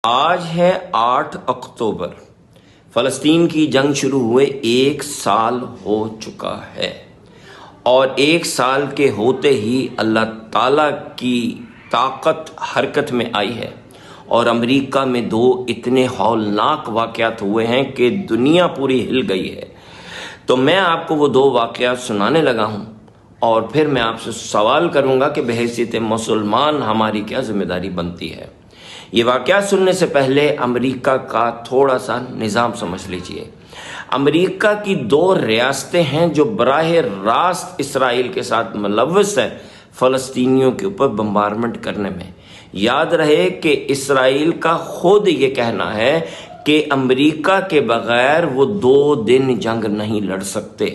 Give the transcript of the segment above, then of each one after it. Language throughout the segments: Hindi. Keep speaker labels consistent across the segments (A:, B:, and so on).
A: आज है 8 अक्टूबर। फ़लस्तीन की जंग शुरू हुए 1 साल हो चुका है और 1 साल के होते ही अल्लाह ताला की ताकत हरकत में आई है और अमेरिका में 2 इतने हौलनाक वाक़यात हुए हैं कि दुनिया पूरी हिल गई है। तो मैं आपको वो 2 वाक़यात सुनाने लगा हूँ और फिर मैं आपसे सवाल करूँगा कि बहैसियत मुसलमान हमारी क्या ज़िम्मेदारी बनती है। ये वाक़या सुनने से पहले अमेरिका का थोड़ा सा निज़ाम समझ लीजिए। अमेरिका की 2 रियासतें हैं जो बराह रास्त इसराइल के साथ मुलव्वस है फ़लस्तीनियों के ऊपर बम्बारमेंट करने में। याद रहे कि इसराइल का खुद ये कहना है कि अमेरिका के बग़ैर वो 2 दिन जंग नहीं लड़ सकते।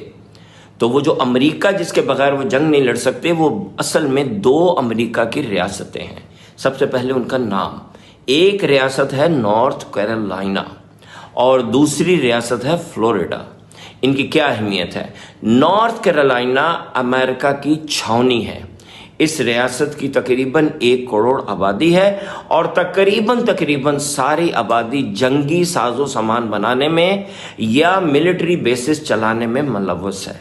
A: तो वो जो अमेरिका जिसके बग़ैर वो जंग नहीं लड़ सकते, वो असल में 2 अमेरिका की रियासतें हैं। सबसे पहले उनका नाम, एक रियासत है नॉर्थ कैरोलिना और दूसरी रियासत है फ्लोरिडा। इनकी क्या अहमियत है? नॉर्थ कैरोलिना अमेरिका की छावनी है। इस रियासत की तकरीबन 1 करोड़ आबादी है और तकरीबन सारी आबादी जंगी साजो सामान बनाने में या मिलिट्री बेसिस चलाने में मुलव्वस है।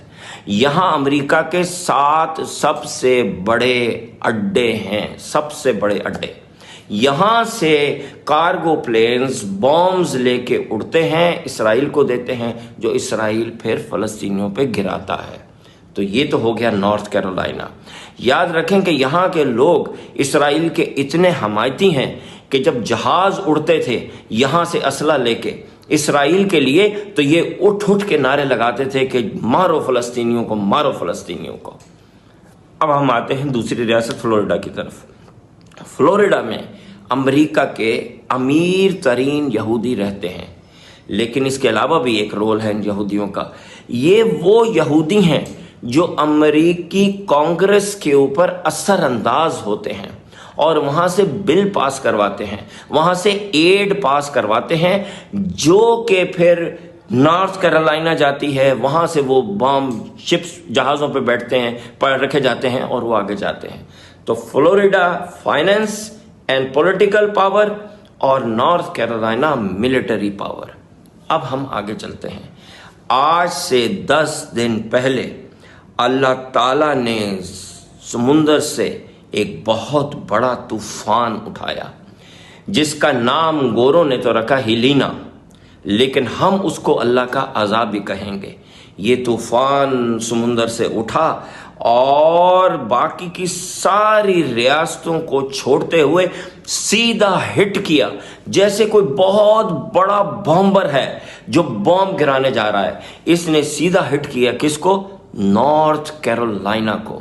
A: यहाँ अमेरिका के 7 सबसे बड़े अड्डे हैं, सबसे बड़े अड्डे। यहाँ से कार्गो प्लेन्स बॉम्ब्स लेके उड़ते हैं, इसराइल को देते हैं, जो इसराइल फिर फ़लस्तीनियों पे गिराता है। तो ये तो हो गया नॉर्थ कैरोलिना। याद रखें कि यहाँ के लोग इसराइल के इतने हमायती हैं कि जब जहाज़ उड़ते थे यहाँ से असला लेके इसराइल के लिए, तो ये उठ उठ के नारे लगाते थे कि मारो फ़लस्तीनियों को, मारो फ़लस्तीनियों को। अब हम आते हैं दूसरी रियासत फ्लोरिडा की तरफ। फ्लोरिडा में अमेरिका के अमीर तरीन यहूदी रहते हैं, लेकिन इसके अलावा भी एक रोल है इन यहूदियों का। ये वो यहूदी हैं जो अमेरिकी कांग्रेस के ऊपर असरअंदाज होते हैं और वहाँ से बिल पास करवाते हैं, वहाँ से एड पास करवाते हैं, जो कि फिर नॉर्थ कैरोलिना जाती है। वहाँ से वो बॉम्ब शिप्स जहाज़ों पे बैठते हैं, पर रखे जाते हैं और वो आगे जाते हैं। तो Florida finance and political power और नॉर्थ कैरोलिना मिलिट्री पावर। अब हम आगे चलते हैं। आज से 10 दिन पहले अल्लाह ताला ने समुंदर से एक बहुत बड़ा तूफान उठाया, जिसका नाम गोरों ने तो रखा हिलीना, लेकिन हम उसको अल्लाह का अज़ाब भी कहेंगे। ये तूफान समुंदर से उठा और बाकी की सारी रियासतों को छोड़ते हुए सीधा हिट किया, जैसे कोई बहुत बड़ा बॉम्बर है जो बॉम्ब गिराने जा रहा है। इसने सीधा हिट किया किसको? नॉर्थ कैरोलिना को।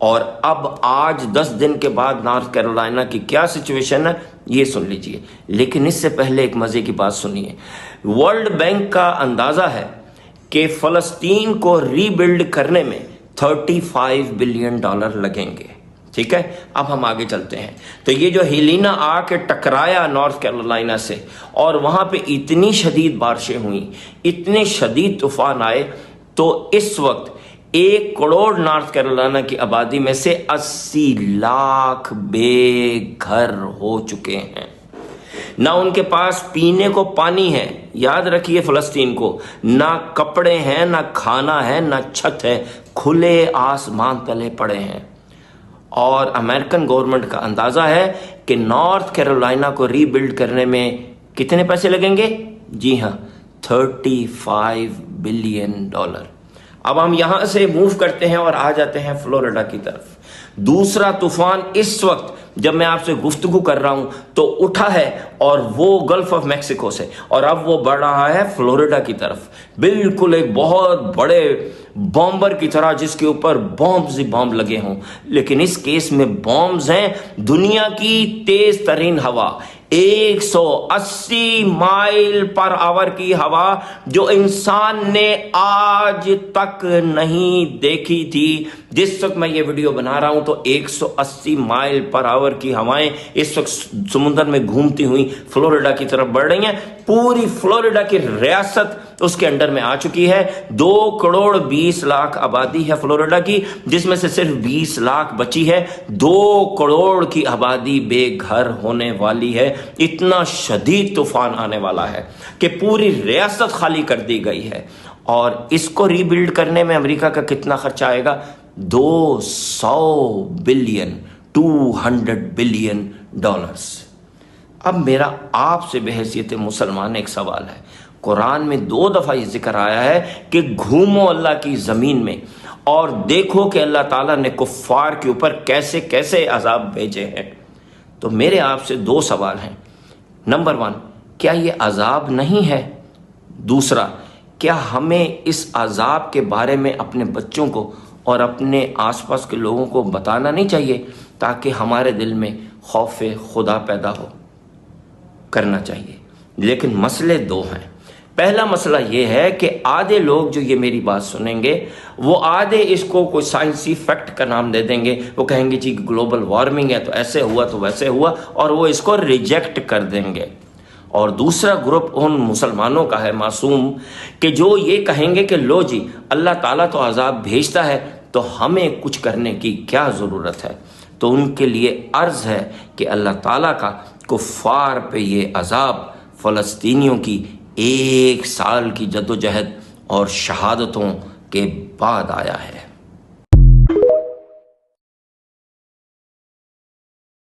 A: और अब आज 10 दिन के बाद नॉर्थ कैरोलिना की क्या सिचुएशन है ये सुन लीजिए। लेकिन इससे पहले एक मजे की बात सुनिए। वर्ल्ड बैंक का अंदाजा है कि फ़लस्तीन को रीबिल्ड करने में $35 बिलियन लगेंगे। ठीक है, अब हम आगे चलते हैं। तो ये जो हिलीना आके टकराया नॉर्थ कैरोलिना से और वहां पे इतनी शदीद बारिशें हुई, इतने शदीद तूफान आए, तो इस वक्त 1 करोड़ नॉर्थ कैरोलिना की आबादी में से 80 लाख बेघर हो चुके हैं। ना उनके पास पीने को पानी है, याद रखिए फ़लस्तीन को, ना कपड़े हैं, ना खाना है, ना छत है, खुले आसमान तले पड़े हैं। और अमेरिकन गवर्नमेंट का अंदाज़ा है कि नॉर्थ कैरोलिना को रीबिल्ड करने में कितने पैसे लगेंगे? जी हाँ, $35 बिलियन। अब हम यहाँ से मूव करते हैं और आ जाते हैं फ्लोरिडा की तरफ। दूसरा तूफान इस वक्त जब मैं आपसे गुफ्तगू कर रहा हूं तो उठा है और वो गल्फ ऑफ मैक्सिको से, और अब वो बढ़ रहा है फ्लोरिडा की तरफ, बिल्कुल एक बहुत बड़े बॉम्बर की तरह जिसके ऊपर बॉम्ब्स ही बॉम्ब लगे हों। लेकिन इस केस में बॉम्ब्स हैं दुनिया की तेज तरीन हवा, 180 माइल पर आवर की हवा, जो इंसान ने आज तक नहीं देखी थी। जिस वक्त मैं ये वीडियो बना रहा हूं तो 180 माइल पर आवर की हवाएं इस वक्त समुद्र में घूमती हुई फ्लोरिडा की तरफ बढ़ रही हैं। पूरी फ्लोरिडा की रियासत उसके अंडर में आ चुकी है। 2,20,00,000 आबादी है फ्लोरिडा की, जिसमें से सिर्फ 20 लाख बची है। 2 करोड़ की आबादी बेघर होने वाली है। इतना शदीद तूफान आने वाला है कि पूरी रियासत खाली कर दी गई है। और इसको रीबिल्ड करने में अमेरिका का कितना खर्चा आएगा? 200 बिलियन, 200 बिलियन डॉलर्स। अब मेरा आपसे बहैसियत मुसलमान एक सवाल है। कुरान में 2 दफ़ा ये जिक्र आया है कि घूमो अल्लाह की ज़मीन में और देखो कि अल्लाह ताला ने कुफ्फार के ऊपर कैसे कैसे अजाब भेजे हैं। तो मेरे आपसे 2 सवाल हैं। नंबर 1, क्या ये अजाब नहीं है? दूसरा, क्या हमें इस अजाब के बारे में अपने बच्चों को और अपने आसपास के लोगों को बताना नहीं चाहिए, ताकि हमारे दिल में खौफ खुदा पैदा हो? करना चाहिए। लेकिन मसले 2 हैं। पहला मसला ये है कि आधे लोग जो ये मेरी बात सुनेंगे, वो आधे इसको कोई साइंसी फैक्ट का नाम दे देंगे। वो कहेंगे जी ग्लोबल वार्मिंग है तो ऐसे हुआ तो वैसे हुआ, और वो इसको रिजेक्ट कर देंगे। और दूसरा ग्रुप उन मुसलमानों का है मासूम, कि जो ये कहेंगे कि लो जी अल्लाह ताला तो अजाब भेजता है, तो हमें कुछ करने की क्या ज़रूरत है। तो उनके लिए अर्ज़ है कि अल्लाह ताला का कुफ्फार पे ये अजाब फ़लस्तीनियों की 1 साल की जद्दोजहद और शहादतों के बाद आया है।